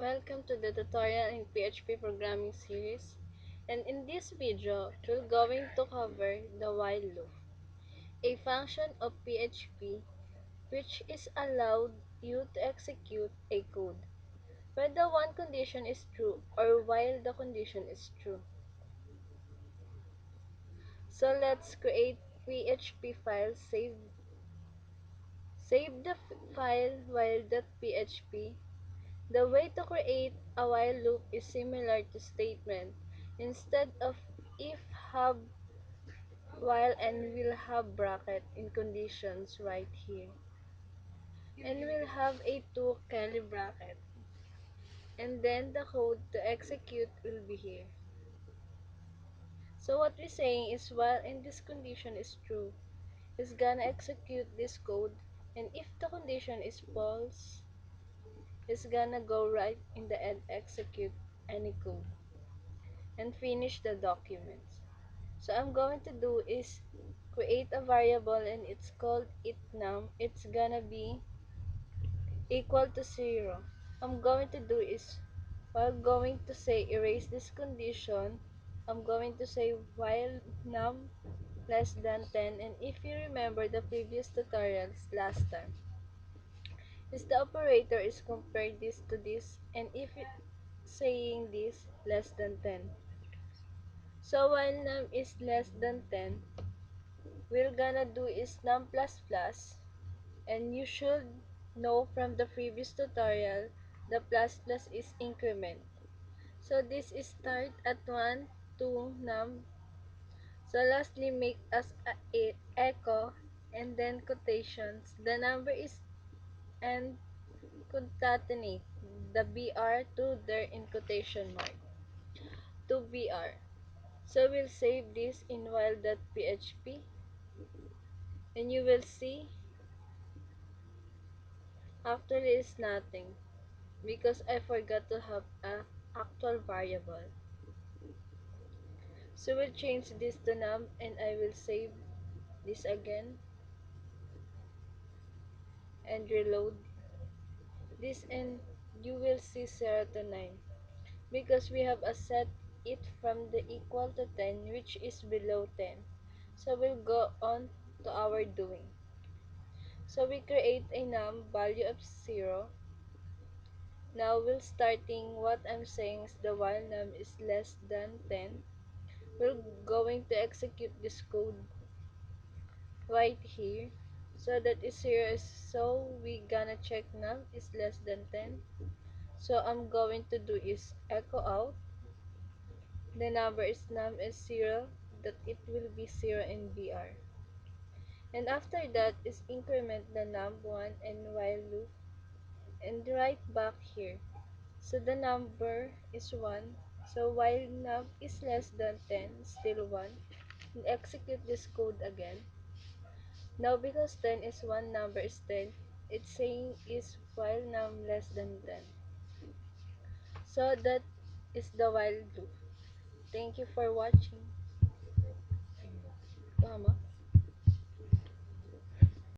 Welcome to the tutorial in PHP programming series, and in this video, we're going to cover the while loop, a function of PHP which is allowed you to execute a code when the one condition is true or while the condition is true. So let's create PHP file, save the file while.php. The way to create a while loop is similar to statement. Instead of if, have, while, and will have bracket in conditions right here. And we'll have a two curly bracket. And then the code to execute will be here. So what we're saying is while in this condition is true, it's gonna execute this code. And if the condition is false, it's gonna go right in the end execute any code and finish the documents. So I'm going to do is create a variable and it's called itNum. It's gonna be equal to 0. I'm going to do is while going to say erase this condition, I'm going to say while num less than 10, and if you remember the previous tutorials last time, is the operator is compare this to this, and if it saying this less than 10. So while num is less than 10, we're gonna do is num plus plus, and you should know from the previous tutorial the plus plus is increment. So this is start at 1 2 num. So lastly make us a echo and then quotations. The number is and concatenate the br to there in quotation mark to br. So we'll save this in while.php and you will see after this nothing because I forgot to have a actual variable. So we'll change this to num and I will save this again and reload this, and you will see 0 to 9 because we have a set it from the equal to 10 which is below 10. So we'll go on to our doing. So we create a num value of 0. Now we'll starting what I'm saying is the while num is less than 10. We're going to execute this code right here. So that is 0, so we gonna check num is less than 10. So I'm going to do is echo out the number is num is 0, that it will be 0 in br. And after that is increment the num1 and while loop and right back here. So the number is 1. So while num is less than 10, still 1. And execute this code again. Now because 10 is 1, number is 10, it's saying is while num less than 10. So that is the while loop. Thank you for watching. Tama?